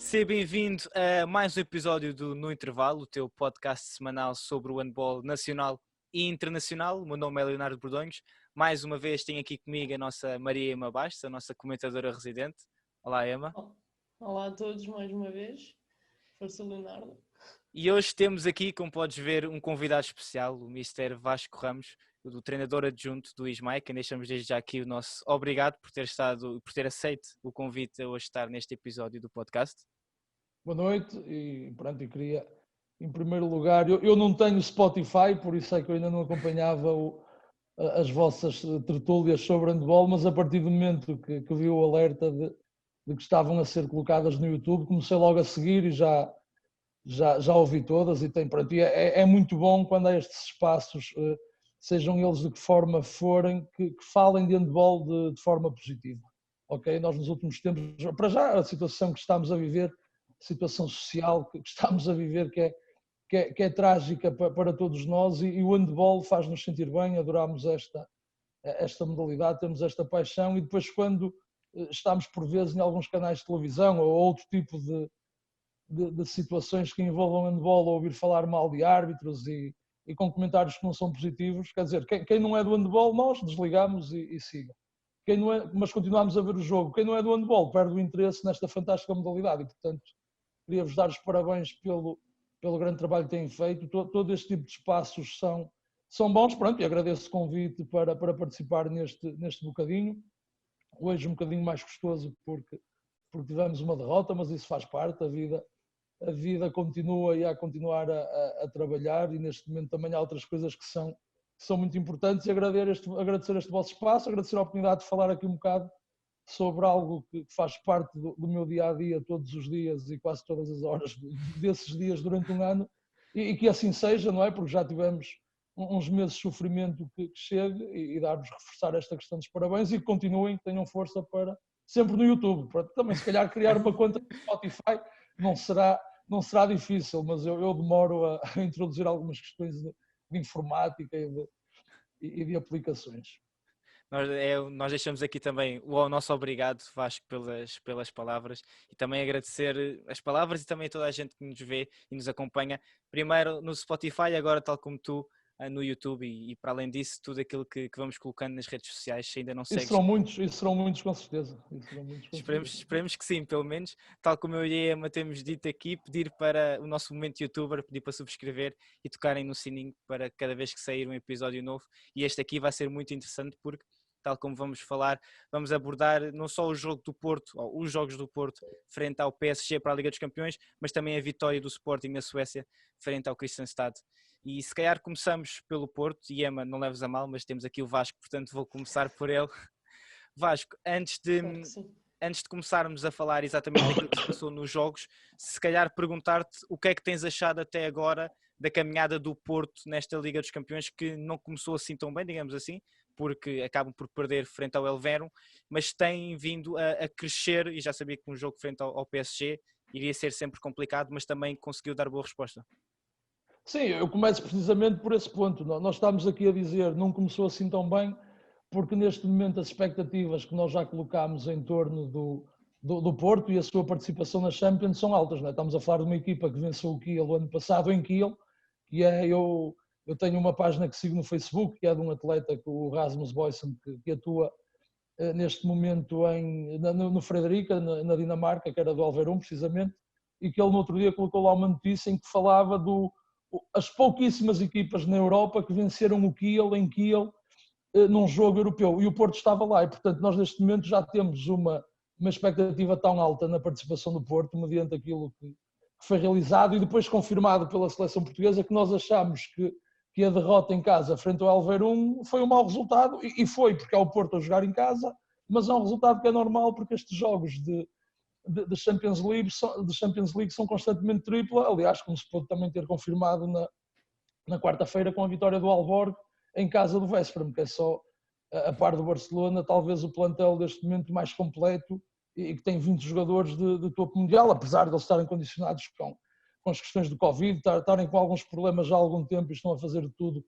Seja bem-vindo a mais um episódio do No Intervalo, o teu podcast semanal sobre o handball nacional e internacional. O meu nome é Leonardo Bordonhos. Mais uma vez tenho aqui comigo a nossa Maria Ema Bastos, a nossa comentadora residente. Olá, Ema. Olá a todos mais uma vez. Força, Leonardo. E hoje temos aqui, como podes ver, um convidado especial, o Mr. Vasco Ramos, o treinador adjunto do ISMAI, que deixamos desde já aqui o nosso obrigado por ter aceito o convite a hoje estar neste episódio do podcast. Boa noite e pronto, eu queria, em primeiro lugar, eu não tenho Spotify, por isso é que eu ainda não acompanhava as vossas tertúlias sobre handball, mas a partir do momento que vi o alerta de que estavam a ser colocadas no YouTube, comecei logo a seguir e já ouvi todas e pronto, e é muito bom quando há estes espaços, sejam eles de que forma forem, que falem de handball de forma positiva. Ok? Nós nos últimos tempos, para já a situação que estamos a viver, situação social que estamos a viver que é trágica para todos nós e o handball faz-nos sentir bem, adoramos esta modalidade, temos esta paixão e depois quando estamos por vezes em alguns canais de televisão ou outro tipo de situações que envolvam handball ou ouvir falar mal de árbitros e com comentários que não são positivos, quer dizer, quem não é do handball nós desligamos e siga. Quem não é, mas continuamos a ver o jogo. Quem não é do handball perde o interesse nesta fantástica modalidade e portanto queria-vos dar os parabéns pelo grande trabalho que têm feito. Todo este tipo de espaços são bons, pronto, e agradeço o convite para participar neste bocadinho. Hoje um bocadinho mais gostoso porque tivemos uma derrota, mas isso faz parte, a vida continua e há a continuar a trabalhar e neste momento também há outras coisas que são muito importantes e agradecer este vosso espaço, agradecer a oportunidade de falar aqui um bocado sobre algo que faz parte do meu dia-a-dia todos os dias e quase todas as horas desses dias durante um ano e que assim seja, não é? Porque já tivemos uns meses de sofrimento que chegue e dar-vos reforçar esta questão dos parabéns e que continuem, tenham força para sempre no YouTube, para também se calhar criar uma conta no Spotify não será difícil, mas eu demoro a introduzir algumas questões de informática e de aplicações. Nós deixamos aqui também o nosso obrigado, Vasco, pelas palavras e também agradecer as palavras e também a toda a gente que nos vê e nos acompanha, primeiro no Spotify, agora tal como tu, no YouTube e para além disso, tudo aquilo que vamos colocando nas redes sociais, se ainda não segues. Isso serão muitos com certeza. Esperemos que sim, pelo menos, tal como eu e a Emma temos dito aqui, pedir para o nosso momento youtuber, pedir para subscrever e tocarem no sininho para cada vez que sair um episódio novo e este aqui vai ser muito interessante porque tal como vamos falar, vamos abordar não só o jogo do Porto, ou os jogos do Porto frente ao PSG para a Liga dos Campeões, mas também a vitória do Sporting na Suécia frente ao Kristianstad. E se calhar começamos pelo Porto, e Emma, não leves a mal, mas temos aqui o Vasco, portanto vou começar por ele. Vasco, antes de começarmos a falar exatamente daquilo que se passou nos jogos, se calhar perguntar-te o que é que tens achado até agora da caminhada do Porto nesta Liga dos Campeões, que não começou assim tão bem, digamos assim, porque acabam por perder frente ao Elverum, mas tem vindo a crescer e já sabia que um jogo frente ao PSG iria ser sempre complicado, mas também conseguiu dar boa resposta. Sim, eu começo precisamente por esse ponto. Nós estamos aqui a dizer não começou assim tão bem, porque neste momento as expectativas que nós já colocámos em torno do Porto e a sua participação na Champions são altas. Não é? Estamos a falar de uma equipa que venceu o Kiel o ano passado em Kiel, que é eu tenho uma página que sigo no Facebook, que é de um atleta, o Rasmus Boysen, que atua neste momento no Frederica, na Dinamarca, que era do Elverum, precisamente, e que ele no outro dia colocou lá uma notícia em que falava as pouquíssimas equipas na Europa que venceram o Kiel em Kiel num jogo europeu, e o Porto estava lá, e portanto nós neste momento já temos uma expectativa tão alta na participação do Porto, mediante aquilo que foi realizado e depois confirmado pela seleção portuguesa, que nós achamos que a derrota em casa frente ao Elverum foi um mau resultado, e foi porque é o Porto a jogar em casa, mas é um resultado que é normal porque estes jogos de Champions League são constantemente tripla, aliás, como se pôde também ter confirmado na quarta-feira com a vitória do Aalborg em casa do Vesprem, que é só a par do Barcelona, talvez o plantel deste momento mais completo e que tem 20 jogadores de topo mundial, apesar de eles estarem condicionados com as questões do Covid, estarem com alguns problemas já há algum tempo e estão a fazer tudo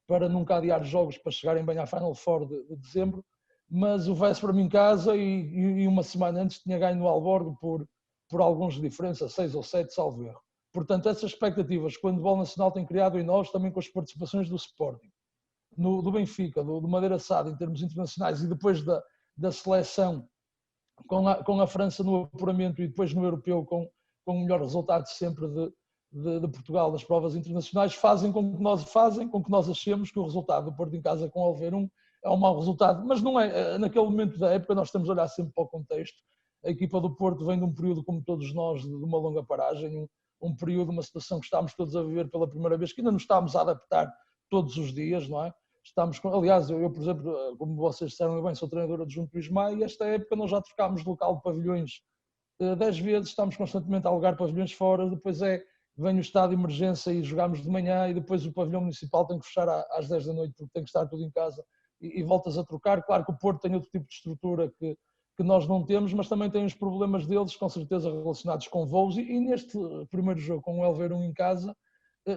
para nunca adiar jogos para chegarem bem à Final Four de dezembro, mas o Vesprem em casa e uma semana antes tinha ganho no Aalborg por por alguns de diferença, 6 ou 7, salvo erro. Portanto, essas expectativas que o handball nacional tem criado em nós, também com as participações do Sporting, do Benfica, do Madeira Sá, em termos internacionais, e depois da seleção com a França no apuramento e depois no europeu com o melhor resultado sempre de Portugal das provas internacionais, fazem com que nós achemos que o resultado do Porto em casa com o Alveirum é um mau resultado, mas não é. Naquele momento da época nós temos a olhar sempre para o contexto. A equipa do Porto vem de um período, como todos nós, de uma longa paragem, um período, uma situação que estamos todos a viver pela primeira vez, que ainda nos estamos a adaptar todos os dias, não é? Aliás, eu, por exemplo, como vocês disseram bem, sou treinador adjunto do ISMAI, e esta época nós já trocámos de local de pavilhões 10 vezes, estamos constantemente a alugar pavilhões fora, depois vem o estado de emergência e jogamos de manhã, e depois o pavilhão municipal tem que fechar às 10 da noite porque tem que estar tudo em casa, e voltas a trocar. Claro que o Porto tem outro tipo de estrutura que nós não temos, mas também tem os problemas deles, com certeza relacionados com voos, e neste primeiro jogo com o Alveirum em casa,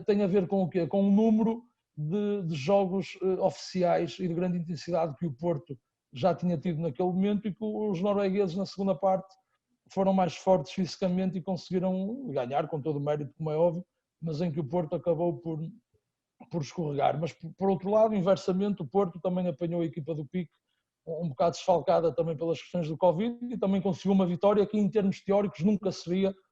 tem a ver com o quê? Com o número de jogos oficiais e de grande intensidade que o Porto já tinha tido naquele momento, e que os noruegueses na segunda parte foram mais fortes fisicamente e conseguiram ganhar com todo o mérito, como é óbvio, mas em que o Porto acabou por escorregar. Mas por outro lado, inversamente, o Porto também apanhou a equipa do Pique um bocado desfalcada também pelas questões do Covid, e também conseguiu uma vitória que em termos teóricos nunca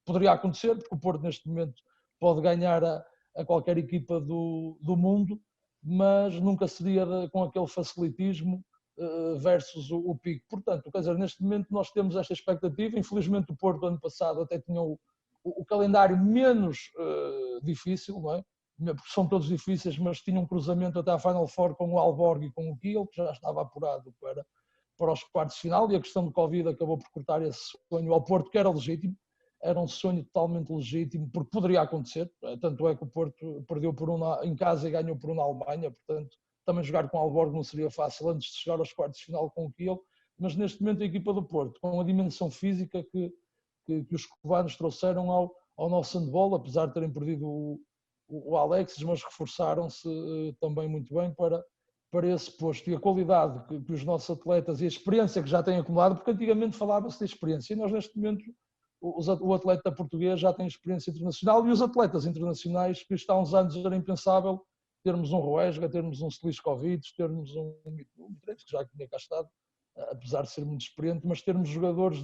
poderia acontecer, porque o Porto neste momento pode ganhar a qualquer equipa do mundo, mas nunca seria com aquele facilitismo versus o Pique. Portanto, quer dizer, neste momento nós temos esta expectativa. Infelizmente o Porto ano passado até tinha o calendário menos difícil, não é? Porque são todos difíceis, mas tinha um cruzamento até à Final Four com o Aalborg e com o Kiel, que já estava apurado para os quartos de final, e a questão do Covid acabou por cortar esse sonho ao Porto, que era legítimo. Era um sonho totalmente legítimo, porque poderia acontecer, tanto é que o Porto perdeu por em casa e ganhou por na Alemanha, portanto também jogar com o Aalborg não seria fácil antes de chegar aos quartos de final com o Kiel, mas neste momento a equipa do Porto, com a dimensão física que os cubanos trouxeram ao nosso handball, apesar de terem perdido o Alexis, mas reforçaram-se também muito bem para esse posto, e a qualidade que os nossos atletas e a experiência que já têm acumulado, porque antigamente falava-se de experiência, e nós neste momento o atleta português já tem experiência internacional, e os atletas internacionais, que isto há uns anos era impensável, termos um Roesga, termos um Sliskovic, termos um Mitreves, que já tinha cá estado, apesar de ser muito experiente, mas termos jogadores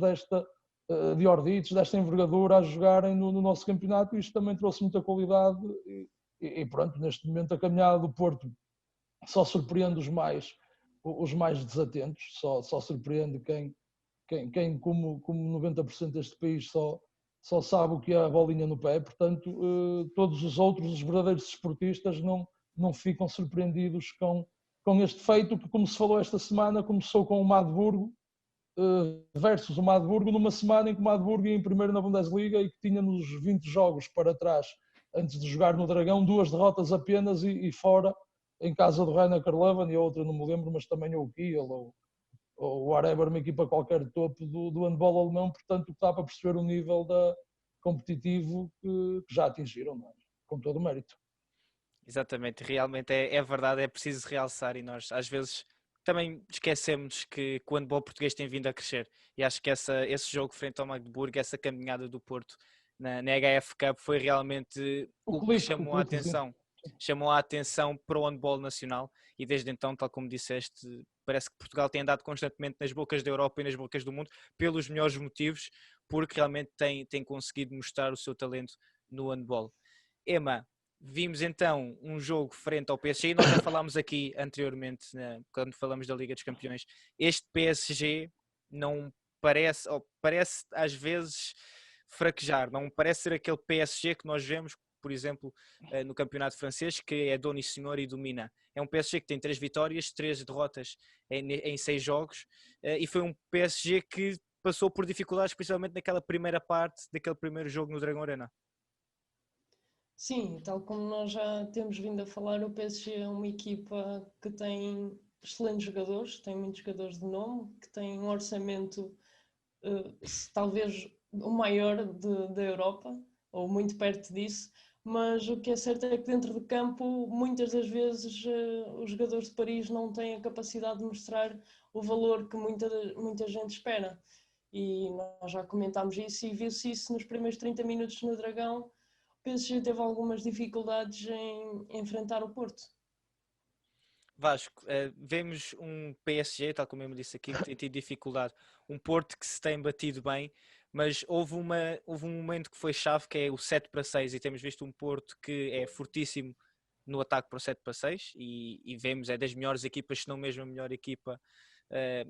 de Ordites, desta envergadura a jogarem no nosso campeonato, isto também trouxe muita qualidade, e pronto, neste momento a caminhada do Porto só surpreende os mais desatentos, só surpreende quem como 90% deste país só sabe o que é a bolinha no pé. Portanto, todos os outros, os verdadeiros desportistas, não ficam surpreendidos com este feito, que, como se falou esta semana, começou com o Magdeburgo versus o Magdeburgo, numa semana em que o Magdeburgo ia em primeiro na Bundesliga e que tinha nos 20 jogos para trás, antes de jogar no Dragão, 2 derrotas apenas, e fora, em casa do Rainer Karleuven, e a outra não me lembro, mas também o Kiel ou whatever, uma equipa qualquer de topo do handball alemão. Portanto, dá para perceber o nível competitivo que já atingiram, não é? Com todo o mérito. Exatamente, realmente é verdade, é preciso realçar, e nós às vezes também esquecemos que o handball português tem vindo a crescer, e acho que esse jogo frente ao Magdeburgo, essa caminhada do Porto na HF Cup foi realmente o que chamou a atenção para o handball nacional, e desde então, tal como disseste, parece que Portugal tem andado constantemente nas bocas da Europa e nas bocas do mundo, pelos melhores motivos, porque realmente tem conseguido mostrar o seu talento no handball. Emma, vimos então um jogo frente ao PSG, e nós já falámos aqui anteriormente, quando falamos da Liga dos Campeões. Este PSG não parece, ou parece às vezes fraquejar, não parece ser aquele PSG que nós vemos, por exemplo, no campeonato francês, que é dono e senhor e domina. É um PSG que tem 3 vitórias, 3 derrotas em 6 jogos, e foi um PSG que passou por dificuldades, principalmente naquela primeira parte daquele primeiro jogo no Dragão Arena. Sim, tal como nós já temos vindo a falar, o PSG é uma equipa que tem excelentes jogadores, tem muitos jogadores de nome, que tem um orçamento talvez o maior da Europa, ou muito perto disso, mas o que é certo é que dentro de campo, muitas das vezes, os jogadores de Paris não têm a capacidade de mostrar o valor que muita gente espera. e nós já comentámos isso e viu-se isso nos primeiros 30 minutos no Dragão. O PSG teve algumas dificuldades em enfrentar o Porto. Vasco, vemos um PSG, tal como eu me disse aqui, que tem tido dificuldade, um Porto que se tem batido bem, mas houve um momento que foi chave, que é o 7-6, e temos visto um Porto que é fortíssimo no ataque para o 7-6, e vemos, é das melhores equipas, se não mesmo a melhor equipa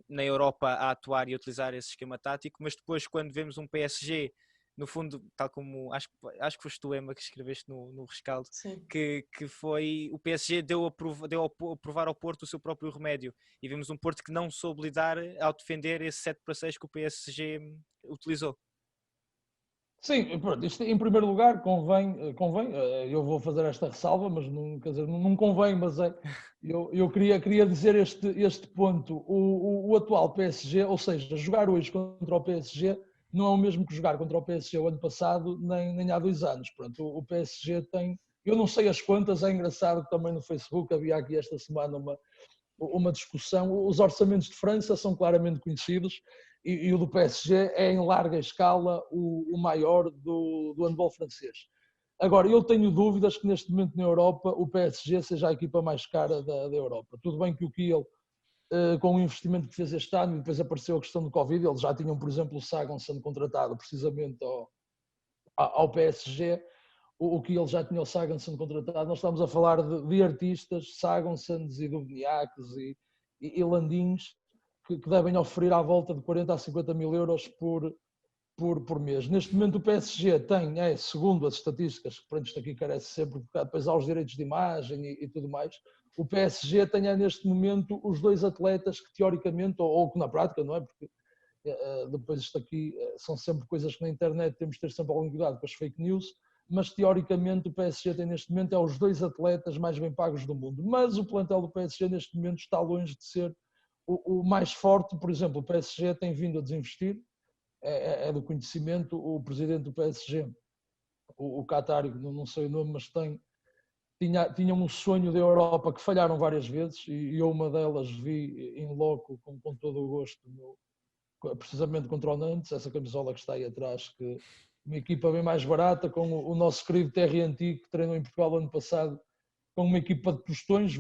na Europa a atuar e a utilizar esse esquema tático, mas depois quando vemos um PSG, no fundo, tal como acho que foste tu, Emma, que escreveste no rescaldo, que foi o PSG deu a provar ao Porto o seu próprio remédio, e vimos um Porto que não soube lidar ao defender esse 7-6 que o PSG utilizou. Sim, pronto, isto em primeiro lugar convém, eu vou fazer esta ressalva, mas não, quer dizer, não convém, mas eu queria dizer este ponto. O atual PSG, ou seja, jogar hoje contra o PSG não é o mesmo que jogar contra o PSG o ano passado, nem há 2 anos. Pronto, o PSG tem, eu não sei as quantas, é engraçado que também no Facebook havia aqui esta semana uma discussão. Os orçamentos de França são claramente conhecidos e o do PSG é em larga escala o maior do handball francês. Agora, eu tenho dúvidas que neste momento na Europa o PSG seja a equipa mais cara da Europa. Tudo bem que o Kiel, com o investimento que fez este ano, e depois apareceu a questão do Covid, eles já tinham, por exemplo, o Sagan sendo contratado precisamente ao PSG, o que ele já tinha o Sagan sendo contratado. Nós estamos a falar de artistas, Sagansons e Dubniaks e Landins, que devem oferir à volta de 40 a 50 mil euros por mês. Neste momento o PSG tem, segundo as estatísticas, que isto aqui carece sempre, depois há os direitos de imagem e tudo mais, o PSG tem neste momento os 2 atletas que teoricamente, ou que na prática, não é? Porque depois isto aqui são sempre coisas que na internet temos de ter sempre algum cuidado com as fake news, mas teoricamente o PSG tem neste momento os 2 atletas mais bem pagos do mundo. Mas o plantel do PSG neste momento está longe de ser o mais forte. Por exemplo, o PSG tem vindo a desinvestir, é do conhecimento, o presidente do PSG, o Qatari, não sei o nome, mas tinha um sonho da Europa que falharam várias vezes e eu uma delas vi em loco com todo o gosto, precisamente contra o Nantes, essa camisola que está aí atrás, que uma equipa bem mais barata, com o nosso querido Terry Antigo, que treinou em Portugal ano passado, com uma equipa de tostões,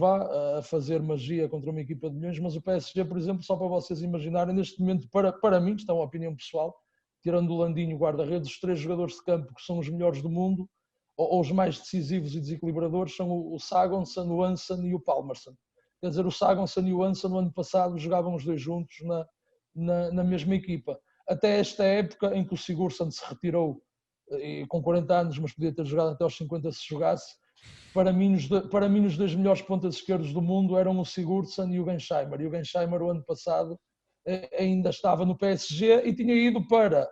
a fazer magia contra uma equipa de milhões. Mas o PSG, por exemplo, só para vocês imaginarem, neste momento, para mim, isto é uma opinião pessoal, tirando o Landinho, o guarda-redes, os 3 jogadores de campo que são os melhores do mundo, ou os mais decisivos e desequilibradores, são o Sagonson, o Hansen e o Palmerson. Quer dizer, o Sagonson e o Hansen, no ano passado, jogavam os 2 juntos na mesma equipa. Até esta época em que o Sigurdsson se retirou com 40 anos, mas podia ter jogado até aos 50 se jogasse, para mim os 2 melhores pontas esquerdos do mundo eram o Sigurdsson e o Gensheimer. E o Gensheimer o ano passado ainda estava no PSG e tinha ido para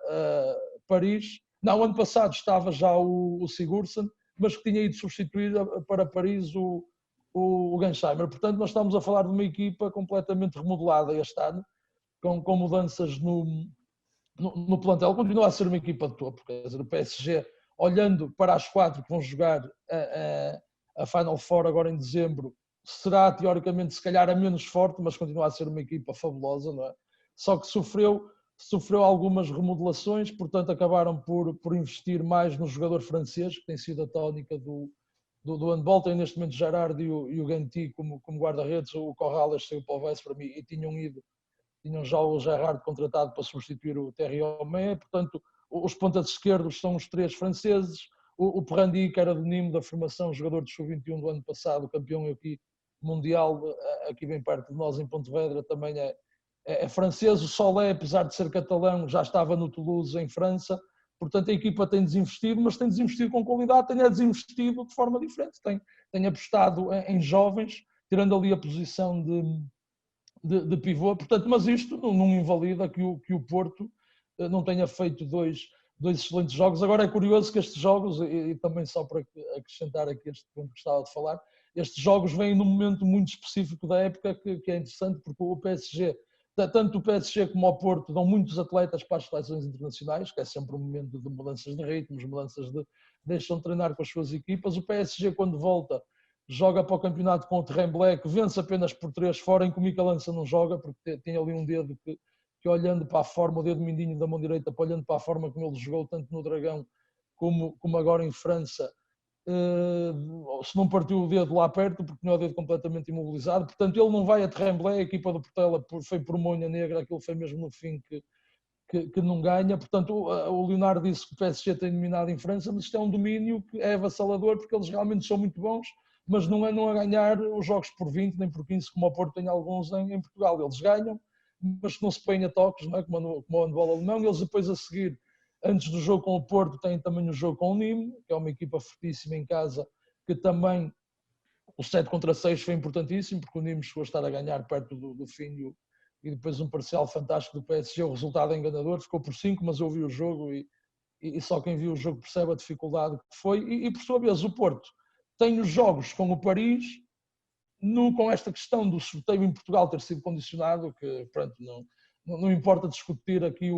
Paris. Não, o ano passado estava já o Sigurdsson, mas que tinha ido substituir para Paris o Gensheimer. Portanto, nós estamos a falar de uma equipa completamente remodelada este ano, com mudanças no plantel. Continua a ser uma equipa de topo, quer dizer, o PSG, olhando para as 4 que vão jogar a Final Four agora em dezembro, será teoricamente se calhar a menos forte, mas continua a ser uma equipa fabulosa, não é? Só que sofreu algumas remodelações, portanto acabaram por investir mais no jogador francês, que tem sido a tónica do handball. Tem neste momento Gerard e o Ganti como guarda-redes, o Corrales saiu para o Weiss para mim e tinham já o Gerard contratado para substituir o Thierry Homé. Portanto, os pontas esquerdos são os 3 franceses, o Perrandi, que era do Nîmes da formação, jogador de Sub-21 do ano passado, campeão aqui mundial, aqui bem perto de nós em Pontevedra, também é francês. O Solé, apesar de ser catalão, já estava no Toulouse, em França. Portanto, a equipa tem desinvestido, mas tem desinvestido com qualidade, tem desinvestido de forma diferente, tem apostado em jovens, tirando ali a posição de pivô. Portanto, mas isto não invalida que o Porto não tenha feito dois excelentes jogos. Agora é curioso que estes jogos, e também só para acrescentar aqui este ponto que estava a falar, estes jogos vêm num momento muito específico da época que é interessante, porque o PSG, tanto o PSG como o Porto, dão muitos atletas para as seleções internacionais, que é sempre um momento de mudanças de ritmos, deixam de treinar com as suas equipas. O PSG, quando volta, joga para o campeonato com o Terrain Black, vence apenas por 3, fora em que o Michelança não joga, porque tem ali um dedo que que olhando para a forma, o dedo mindinho da mão direita, olhando para a forma como ele jogou, tanto no Dragão como agora em França, se não partiu o dedo lá perto, porque tinha o dedo completamente imobilizado. Portanto, ele não vai a Tremblay, a equipa do Portela foi por Monha Negra, aquilo foi mesmo no fim que não ganha. Portanto, o Leonardo disse que o PSG tem dominado em França, mas isto é um domínio que é avassalador, porque eles realmente são muito bons, mas não é não a ganhar os jogos por 20, nem por 15, como o Porto tem alguns em Portugal. Eles ganham, mas não se põem a toques, não é? Como o handball alemão. Eles depois a seguir, antes do jogo com o Porto, têm também o jogo com o Nîmes, que é uma equipa fortíssima em casa, que também o 7 contra 6 foi importantíssimo, porque o Nîmes chegou a estar a ganhar perto do fim e depois um parcial fantástico do PSG. O resultado é enganador, ficou por 5, mas eu vi o jogo e só quem viu o jogo percebe a dificuldade que foi. E por sua vez, o Porto tem os jogos com o Paris, com esta questão do sorteio em Portugal ter sido condicionado, que pronto, não importa discutir aqui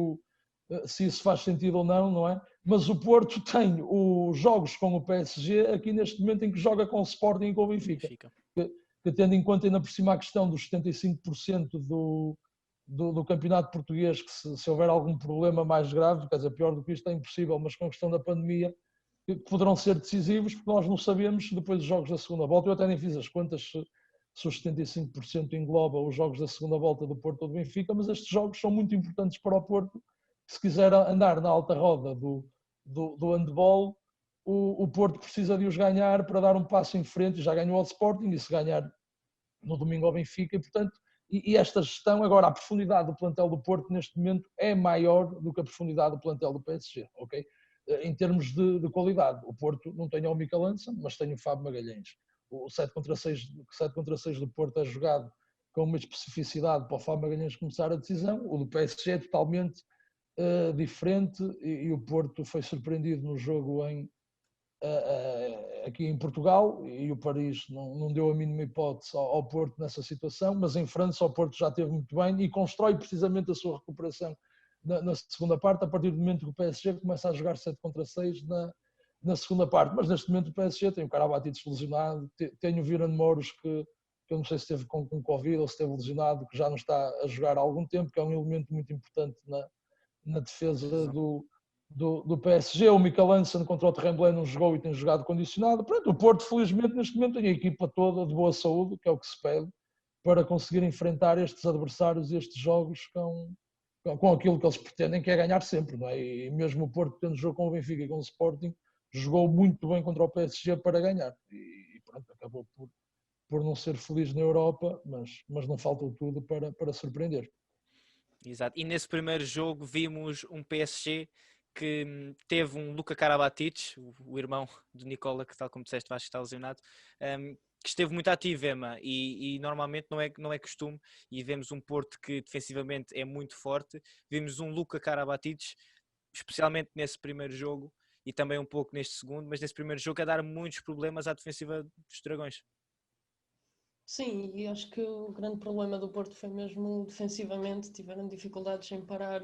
se isso faz sentido ou não, não é? Mas o Porto tem os jogos com o PSG aqui neste momento em que joga com o Sporting e com o Benfica. Que tendo em conta ainda por cima a questão dos 75% do campeonato português, que se houver algum problema mais grave, quer dizer, pior do que isto é impossível, mas com a questão da pandemia, que poderão ser decisivos, porque nós não sabemos depois dos jogos da segunda volta. Eu até nem fiz as contas se os 75% engloba os jogos da segunda volta do Porto ou do Benfica, mas estes jogos são muito importantes para o Porto. Se quiser andar na alta roda do handball, o Porto precisa de os ganhar para dar um passo em frente. Já ganhou ao Sporting, e se ganhar no domingo ao Benfica, e portanto, esta gestão, agora a profundidade do plantel do Porto neste momento é maior do que a profundidade do plantel do PSG, ok? Em termos de qualidade. O Porto não tem o Mikel Hansen, mas tem o Fábio Magalhães. O 7 contra 6 do Porto é jogado com uma especificidade para o Fábio Magalhães começar a decisão. O do PSG é totalmente diferente e o Porto foi surpreendido no jogo aqui em Portugal, e o Paris não deu a mínima hipótese ao Porto nessa situação, mas em França o Porto já esteve muito bem e constrói precisamente a sua recuperação na segunda parte, a partir do momento que o PSG começa a jogar 7 contra 6 na segunda parte. Mas neste momento o PSG tem o Karabatic lesionado, tem o Viran Moros que eu não sei se esteve com Covid ou se esteve lesionado, que já não está a jogar há algum tempo, que é um elemento muito importante na defesa do PSG. O Mikel Hansen contra o Tremblay não jogou e tem jogado condicionado. Pronto, o Porto, felizmente, neste momento tem a equipa toda de boa saúde, que é o que se pede, para conseguir enfrentar estes adversários e estes jogos com aquilo que eles pretendem, que é ganhar sempre, não é? E mesmo o Porto, tendo jogo com o Benfica e com o Sporting, jogou muito bem contra o PSG para ganhar. E pronto, acabou por não ser feliz na Europa, mas não faltou tudo para surpreender. Exato. E nesse primeiro jogo vimos um PSG que teve um Luka Karabatic, o irmão do Nicola, que tal como disseste, acho que está lesionado, que esteve muito ativo, Emma, e normalmente não é costume, e vemos um Porto que defensivamente é muito forte. Vimos um Luka Karabatic, especialmente nesse primeiro jogo, e também um pouco neste segundo, mas nesse primeiro jogo a dar muitos problemas à defensiva dos Dragões. Sim, e acho que o grande problema do Porto foi mesmo defensivamente. Tiveram dificuldades em parar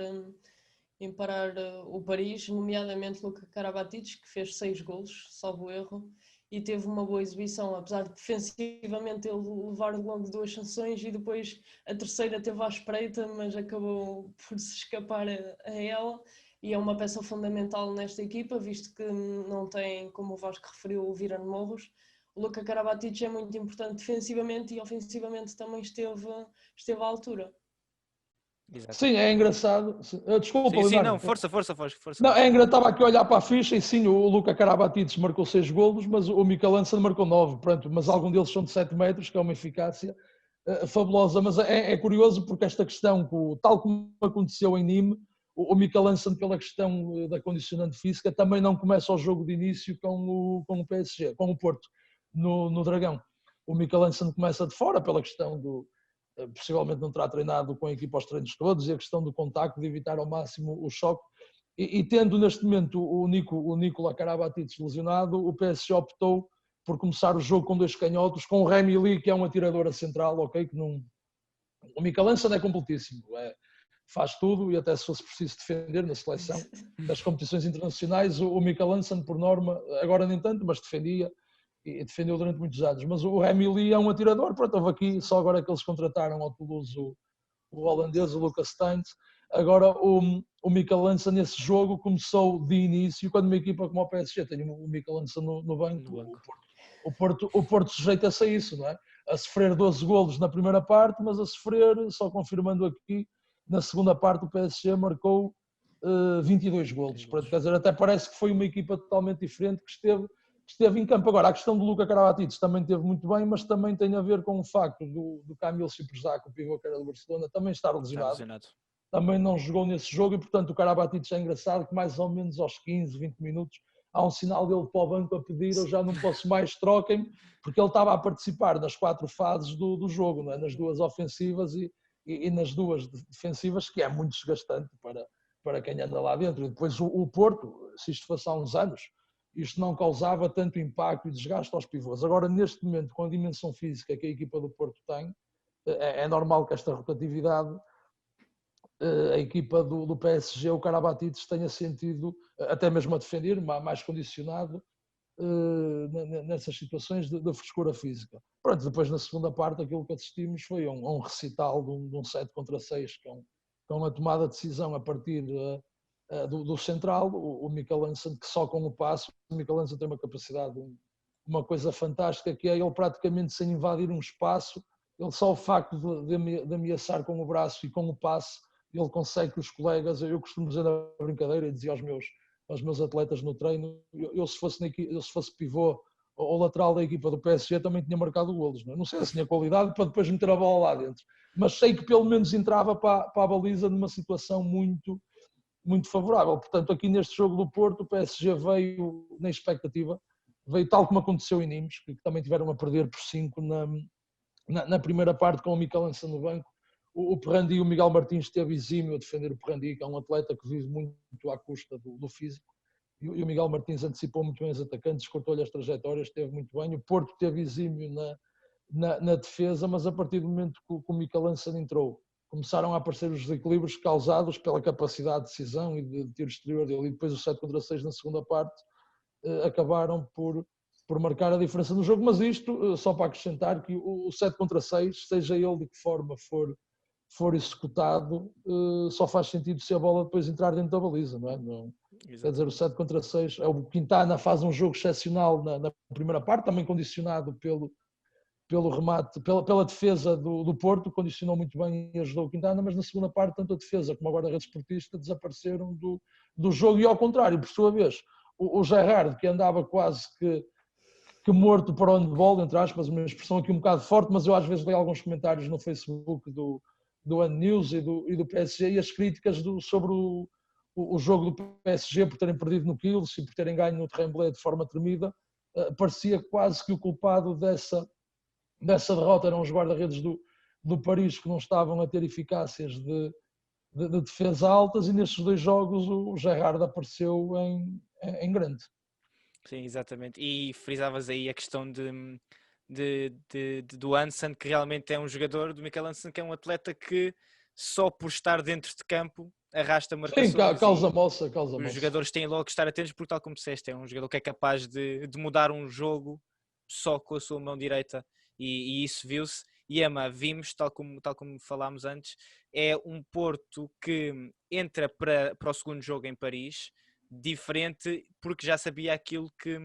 o Paris, nomeadamente Luka Karabatic, que fez 6 golos, salvo erro, e teve uma boa exibição, apesar de defensivamente ele levar logo 2 sanções e depois a terceira teve à espreita, mas acabou por se escapar a ela, e é uma peça fundamental nesta equipa, visto que não tem, como o Vasco referiu, o Viran Morros. O Luka Karabatic é muito importante defensivamente e ofensivamente também esteve à altura. Exato. Sim, é engraçado. Desculpa, sim, não, força. Não, é engraçado, estava aqui a olhar para a ficha e sim, o Luka Karabatic marcou 6 golos, mas o Mikel Hansen marcou 9, pronto, mas algum deles são de 7 metros, que é uma eficácia fabulosa. Mas é curioso porque esta questão, tal como aconteceu em Nîmes, o Mikel Hansen, pela questão da condicionante física, também não começa o jogo de início com o PSG, com o Porto, no Dragão. O Mikel Hansen começa de fora pela questão possivelmente não terá treinado com a equipa aos treinos todos, e a questão do contacto, de evitar ao máximo o choque. E tendo neste momento o Nicola Karabatic lesionado, o PSG optou por começar o jogo com 2 canhotos, com o Remy Lee, que é um atirador a central, ok? O Mikel Hansen é completíssimo, faz tudo, e até se fosse preciso defender na seleção das competições internacionais, o Mikel Hansen, por norma, agora nem tanto, mas defendia, e defendeu durante muitos anos. Mas o Remy Lee é um atirador. Pronto, houve aqui, só agora que eles contrataram ao Toulouse o holandês, o Lucas Steins. Agora, o Michelangelo nesse jogo começou de início, quando uma equipa como o PSG tem o Michelangelo no banco, o Porto sujeita-se a isso, não é? A sofrer 12 golos na primeira parte, mas a sofrer, só confirmando aqui, na segunda parte o PSG marcou 22 golos. Quer dizer, até parece que foi uma equipa totalmente diferente que esteve em campo. Agora, a questão do Luka Karabatic também esteve muito bem, mas também tem a ver com o facto do Kamil Šiprza, o pivô que era do Barcelona, também estar lesionado. Também não jogou nesse jogo e, portanto, o Karabatic é engraçado que mais ou menos aos 15, 20 minutos há um sinal dele para o banco a pedir: eu já não posso mais, troquem-me, porque ele estava a participar nas 4 fases do jogo, não é? Nas 2 ofensivas e nas 2 defensivas, que é muito desgastante para quem anda lá dentro. E depois o Porto, se isto fosse há uns anos, isto não causava tanto impacto e desgaste aos pivôs. Agora, neste momento, com a dimensão física que a equipa do Porto tem, é normal que esta rotatividade, a equipa do PSG, o Karabatic, tenha sentido, até mesmo a defender, mais condicionado nessas situações de frescura física. Pronto, depois na segunda parte aquilo que assistimos foi um recital de um 7 contra 6 com a tomada de decisão a partir do central, o Michelangelo, que só com o passo, o Michelangelo tem uma capacidade, uma coisa fantástica, que é ele praticamente sem invadir um espaço, ele só o facto de ameaçar com o braço e com o passe, ele consegue que os colegas, eu costumo dizer na brincadeira e dizia aos meus atletas no treino, eu se fosse pivô ou lateral da equipa do PSG também tinha marcado golos, não sei se tinha qualidade para depois meter a bola lá dentro, mas sei que pelo menos entrava para a baliza numa situação muito, muito favorável. Portanto, aqui neste jogo do Porto, o PSG veio na expectativa, veio tal como aconteceu em Nimes, que também tiveram a perder por 5 na primeira parte com o Michelangelo no banco. O Perrandi e o Miguel Martins esteve exímio a defender o Perrandi, que é um atleta que vive muito à custa do físico, e o Miguel Martins antecipou muito bem os atacantes, cortou-lhe as trajetórias, esteve muito bem. O Porto esteve exímio na defesa, mas a partir do momento que o Michelangelo entrou, começaram a aparecer os desequilíbrios causados pela capacidade de decisão e de tiro exterior dele, e depois o 7 contra 6 na segunda parte acabaram por marcar a diferença no jogo. Mas isto, só para acrescentar, que o 7 contra 6, seja ele de que forma for executado, só faz sentido se a bola depois entrar dentro da baliza, não é? Não, quer dizer, o 7 contra 6, o Quintana faz um jogo excepcional na primeira parte, também condicionado pelo remate, pela defesa do Porto, condicionou muito bem e ajudou o Quintana, mas na segunda parte, tanto a defesa como a guarda-redes esportista desapareceram do jogo, e ao contrário, por sua vez, o Gerrard, que andava quase que morto para o handball, entre aspas, uma expressão aqui um bocado forte, mas eu às vezes leio alguns comentários no Facebook do One News e do PSG, e as críticas sobre o jogo do PSG por terem perdido no Kiels e por terem ganho no Tremblay de forma tremida, parecia quase que o culpado dessa derrota eram os guarda-redes do Paris, que não estavam a ter eficácias de defesa altas, e nestes 2 jogos o Gerrard apareceu em grande. Sim, exatamente. E frisavas aí a questão do Hansen, que realmente é um jogador, do Michelangelo, que é um atleta que só por estar dentro de campo arrasta marcações. Sim, causa moça. Os jogadores têm logo que estar atentos, porque tal como disseste, é um jogador que é capaz de mudar um jogo só com a sua mão direita, e isso viu-se. E Emma, vimos, tal como falámos antes, é um Porto que entra para o segundo jogo em Paris diferente, porque já sabia aquilo que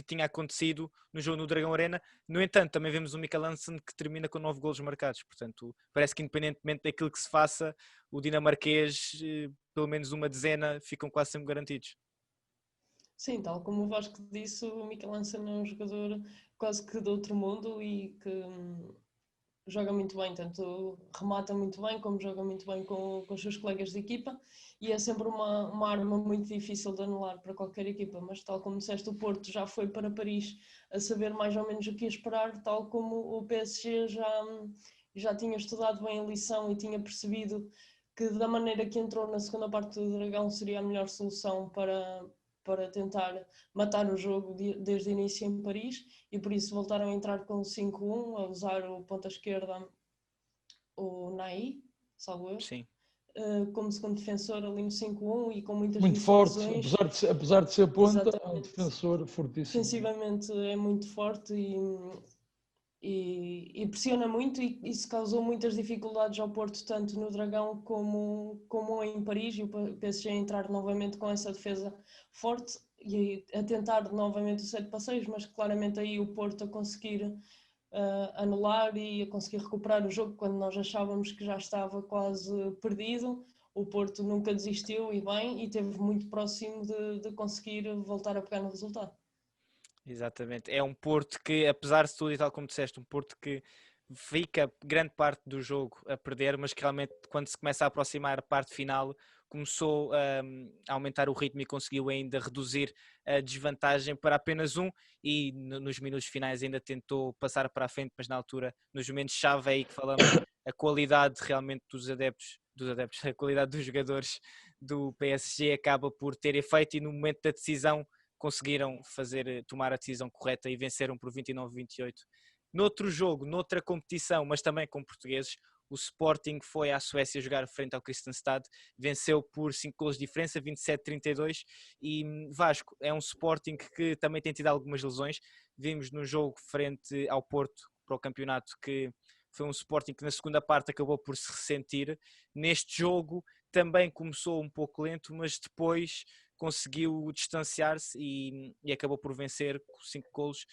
tinha acontecido no jogo no Dragão Arena. No entanto, também vemos o Michelangelo que termina com 9 golos marcados, portanto parece que independentemente daquilo que se faça, o dinamarquês, pelo menos uma dezena, ficam quase sempre garantidos. Sim, tal como o Vasco disse, o Michelangelo é um jogador quase que de outro mundo e que joga muito bem, tanto remata muito bem como joga muito bem com os seus colegas de equipa, e é sempre uma arma muito difícil de anular para qualquer equipa. Mas tal como disseste, o Porto já foi para Paris a saber mais ou menos o que ia esperar, tal como o PSG já tinha estudado bem a lição e tinha percebido que da maneira que entrou na segunda parte do Dragão seria a melhor solução para tentar matar o jogo desde o início em Paris, e por isso voltaram a entrar com o 5-1, a usar o ponta esquerda, o Nai, salvo eu, Sim. como segundo defensor ali no 5-1 e com muitas muito forte, visualizações. apesar de ser ponta, Exatamente. é um defensor fortíssimo. Defensivamente é muito forte e pressiona muito, e isso causou muitas dificuldades ao Porto, tanto no Dragão como em Paris, e o PSG a entrar novamente com essa defesa forte e a tentar novamente o 7-6, mas claramente aí o Porto a conseguir anular e a conseguir recuperar o jogo quando nós achávamos que já estava quase perdido. O Porto nunca desistiu e bem, e esteve muito próximo de conseguir voltar a pegar no resultado. Exatamente, é um Porto que, apesar de tudo e tal como disseste, um Porto que fica grande parte do jogo a perder, mas que realmente quando se começa a aproximar a parte final começou a aumentar o ritmo e conseguiu ainda reduzir a desvantagem para apenas um, e nos minutos finais ainda tentou passar para a frente, mas na altura, nos momentos-chave, é aí que falamos a qualidade realmente dos adeptos, a qualidade dos jogadores do PSG acaba por ter efeito, e no momento da decisão conseguiram tomar a decisão correta e venceram por 29-28. Noutro jogo, noutra competição, mas também com portugueses, o Sporting foi à Suécia jogar frente ao Kristianstad, venceu por 5 golos de diferença, 27-32, e Vasco, é um Sporting que também tem tido algumas lesões. Vimos no jogo frente ao Porto para o campeonato que foi um Sporting que na segunda parte acabou por se ressentir. Neste jogo também começou um pouco lento, mas depois conseguiu distanciar-se e acabou por vencer com 5 golos,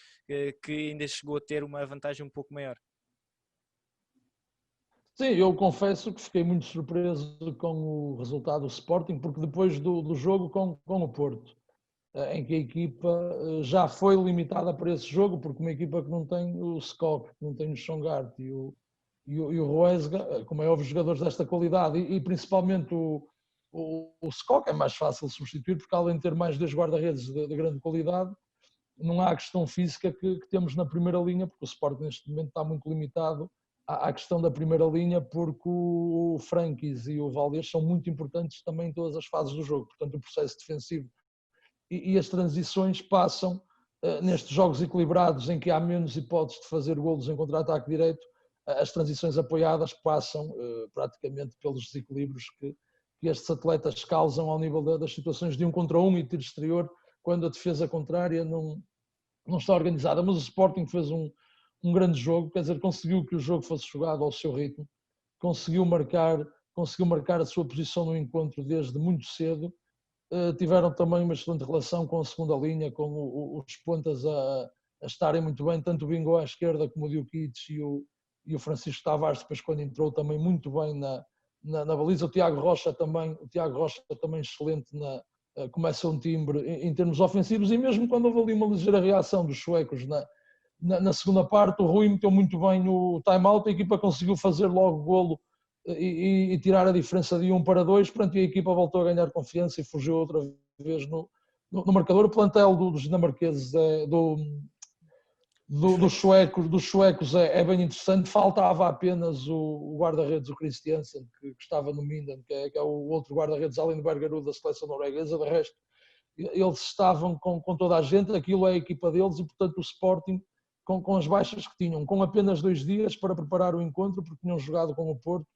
que ainda chegou a ter uma vantagem um pouco maior. Sim, eu confesso que fiquei muito surpreso com o resultado do Sporting, porque depois do jogo com o Porto, em que a equipa já foi limitada para esse jogo, porque uma equipa que não tem o Skok, que não tem o Shongart e o Roesga, como é óbvio, jogadores desta qualidade, e principalmente o Skok é mais fácil de substituir, porque além de ter mais 2 guarda-redes de grande qualidade, não há a questão física que temos na primeira linha, porque o Sporting neste momento está muito limitado à questão da primeira linha, porque o Frankis e o Valdés são muito importantes também em todas as fases do jogo. Portanto, o processo defensivo e as transições passam nestes jogos equilibrados em que há menos hipóteses de fazer golos em contra-ataque direito. As transições apoiadas passam praticamente pelos desequilíbrios que estes atletas causam ao nível das situações de 1 contra 1 e tiro exterior, quando a defesa contrária não está organizada. Mas o Sporting fez um grande jogo, quer dizer, conseguiu que o jogo fosse jogado ao seu ritmo, conseguiu marcar a sua posição no encontro desde muito cedo. Tiveram também uma excelente relação com a segunda linha, com os pontas a estarem muito bem, tanto o Bingo à esquerda como o Djukic e o Francisco Tavares, depois quando entrou também muito bem na baliza. O Tiago Rocha também excelente, começa um timbre em termos ofensivos, e mesmo quando houve ali uma ligeira reação dos suecos na segunda parte, o Rui meteu muito bem o time-out, a equipa conseguiu fazer logo o golo e tirar a diferença de 1-2, pronto, e a equipa voltou a ganhar confiança e fugiu outra vez no marcador. O plantel dos dinamarqueses, dos suecos é bem interessante. Faltava apenas o guarda-redes, o Christiansen, que estava no Minden, que é o outro guarda-redes, além do Bergerud, da seleção norueguesa. De resto, eles estavam com toda a gente, aquilo é a equipa deles, e portanto o Sporting, com as baixas que tinham, com apenas 2 dias para preparar o encontro, porque tinham jogado com o Porto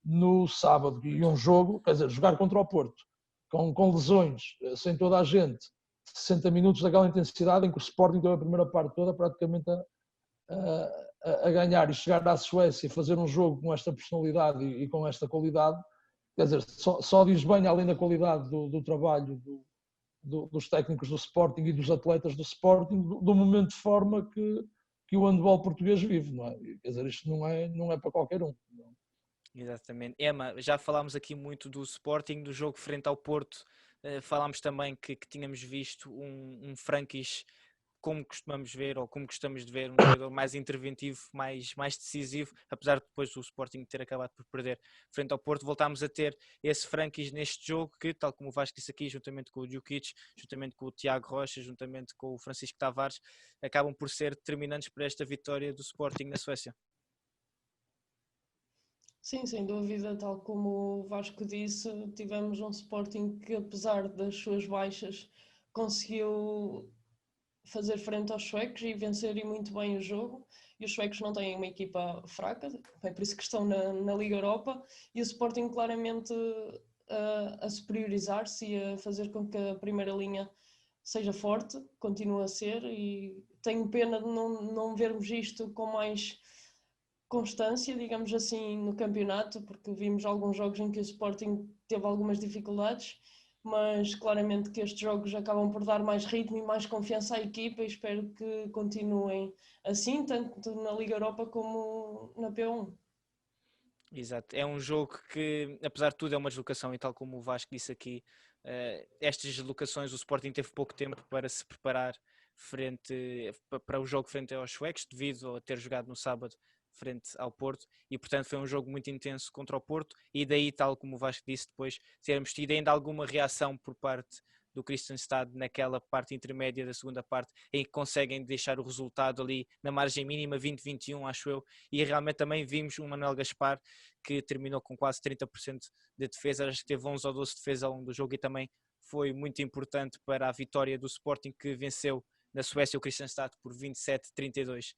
no sábado, e um jogo, quer dizer, jogar contra o Porto, com lesões, sem toda a gente, 60 minutos daquela intensidade, em que o Sporting teve a primeira parte toda praticamente a ganhar, e chegar à Suécia e fazer um jogo com esta personalidade e com esta qualidade, quer dizer, só diz bem, além da qualidade do trabalho dos técnicos do Sporting e dos atletas do Sporting, do momento de forma que o handball português vive, não é? Quer dizer, isto não é para qualquer um. Não. Exatamente. Emma, já falámos aqui muito do Sporting, do jogo frente ao Porto. Falámos também que tínhamos visto um Frankis, como costumamos ver, ou como gostamos de ver, um jogador mais interventivo, mais decisivo, apesar de depois o Sporting ter acabado por perder frente ao Porto. Voltámos a ter esse Frankis neste jogo, que, tal como o Vasco disse aqui, juntamente com o Djukic, juntamente com o Tiago Rocha, juntamente com o Francisco Tavares, acabam por ser determinantes para esta vitória do Sporting na Suécia. Sim, sem dúvida, tal como o Vasco disse, tivemos um Sporting que, apesar das suas baixas, conseguiu fazer frente aos suecos e vencerem muito bem o jogo. E os suecos não têm uma equipa fraca, é por isso que estão na Liga Europa, e o Sporting claramente a superiorizar-se e a fazer com que a primeira linha seja forte, continua a ser, e tenho pena de não vermos isto com mais constância, digamos assim, no campeonato, porque vimos alguns jogos em que o Sporting teve algumas dificuldades, mas claramente que estes jogos acabam por dar mais ritmo e mais confiança à equipa e espero que continuem assim, tanto na Liga Europa como na P1. Exato, é um jogo que, apesar de tudo, é uma deslocação e tal como o Vasco disse aqui, estas deslocações o Sporting teve pouco tempo para se preparar para o jogo frente aos suecos, devido a ter jogado no sábado frente ao Porto, e portanto foi um jogo muito intenso contra o Porto, e daí, tal como o Vasco disse, depois termos tido ainda alguma reação por parte do Kristianstad naquela parte intermédia da segunda parte, em que conseguem deixar o resultado ali na margem mínima, 20-21, acho eu, e realmente também vimos um Manuel Gaspar que terminou com quase 30% de defesa, acho que teve 11 ou 12 de defesa ao longo do jogo e também foi muito importante para a vitória do Sporting, que venceu na Suécia o Kristianstad por 27-32.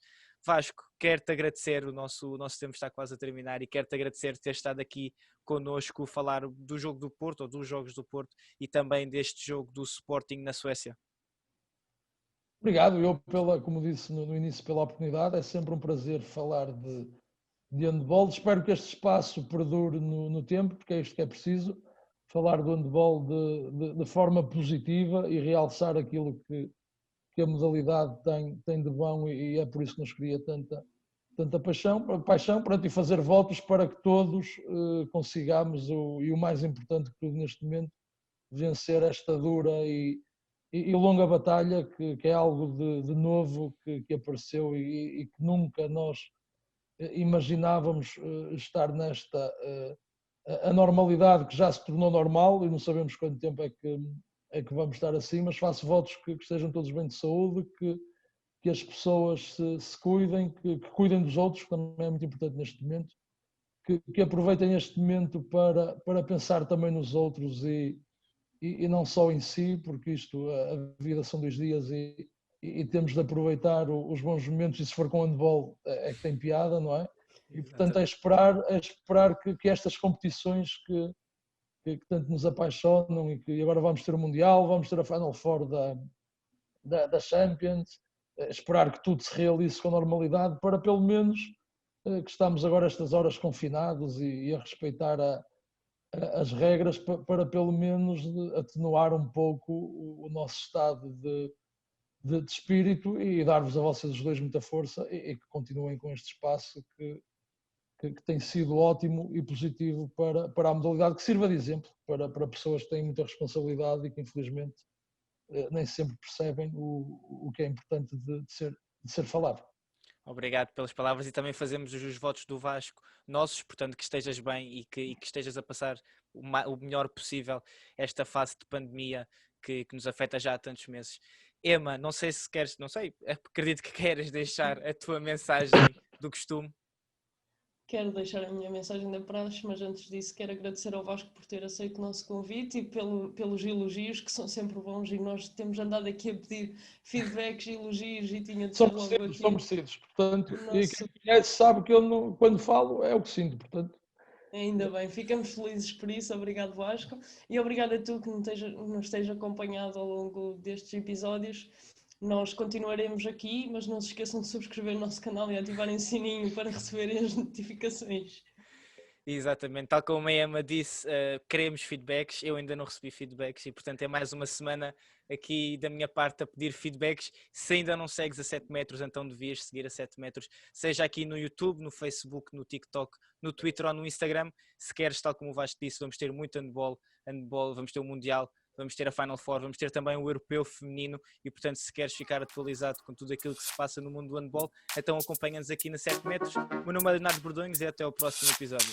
Vasco, quero-te agradecer, o nosso tempo está quase a terminar, e quero-te agradecer ter estado aqui connosco a falar do jogo do Porto, ou dos jogos do Porto, e também deste jogo do Sporting na Suécia. Obrigado, eu, como disse no início, pela oportunidade. É sempre um prazer falar de handball. Espero que este espaço perdure no tempo, porque é isto que é preciso, falar do handball de forma positiva e realçar aquilo que a modalidade tem de bom, e é por isso que nos cria tanta paixão, e fazer votos para que todos consigamos, e o mais importante que tudo neste momento, vencer esta dura e longa batalha, que é algo de novo que apareceu e que nunca nós imaginávamos estar nesta a normalidade que já se tornou normal, e não sabemos quanto tempo é que vamos estar assim, mas faço votos que estejam todos bem de saúde, que as pessoas se cuidem, que cuidem dos outros, que também é muito importante neste momento, que aproveitem este momento para pensar também nos outros e não só em si, porque a vida são 2 dias e temos de aproveitar os bons momentos, e se for com handball é que tem piada, não é? E portanto é esperar que estas competições que tanto nos apaixonam, e que agora vamos ter o Mundial, vamos ter a Final Four da Champions, esperar que tudo se realize com normalidade, para pelo menos que estamos agora estas horas confinados e a respeitar as regras, para pelo menos atenuar um pouco o nosso estado de espírito, e dar-vos a vocês os dois muita força, e que continuem com este espaço que tem sido ótimo e positivo para a modalidade, que sirva de exemplo para pessoas que têm muita responsabilidade e que infelizmente nem sempre percebem o que é importante de ser falado. Obrigado pelas palavras, e também fazemos os votos do Vasco nossos, portanto que estejas bem e que estejas a passar o melhor possível esta fase de pandemia que nos afeta já há tantos meses. Emma, não sei se queres, não sei, acredito que queres deixar a tua mensagem do costume. Quero deixar a minha mensagem da praxe, mas antes disso quero agradecer ao Vasco por ter aceito o nosso convite e pelos elogios, que são sempre bons, e nós temos andado aqui a pedir feedbacks, elogios, e tinha de ser logo aqui. São merecidos, portanto, e quem conhece sabe que eu quando falo é o que sinto, portanto. Ainda bem, ficamos felizes por isso. Obrigado, Vasco, e obrigado a tu que nos esteja acompanhado ao longo destes episódios. Nós continuaremos aqui, mas não se esqueçam de subscrever o nosso canal e ativarem o sininho para receberem as notificações. Exatamente, tal como a Emma disse, queremos feedbacks. Eu ainda não recebi feedbacks, e portanto é mais uma semana aqui da minha parte a pedir feedbacks. Se ainda não segues a 7 metros, então devias seguir a 7 metros, seja aqui no YouTube, no Facebook, no TikTok, no Twitter ou no Instagram. Se queres, tal como o Vasco disse, vamos ter muito handball, vamos ter o Mundial, vamos ter a Final Four, vamos ter também o Europeu Feminino, e portanto se queres ficar atualizado com tudo aquilo que se passa no mundo do handball, então acompanha-nos aqui na 7 metros. O meu nome é Leonardo Bordonhos e até ao próximo episódio.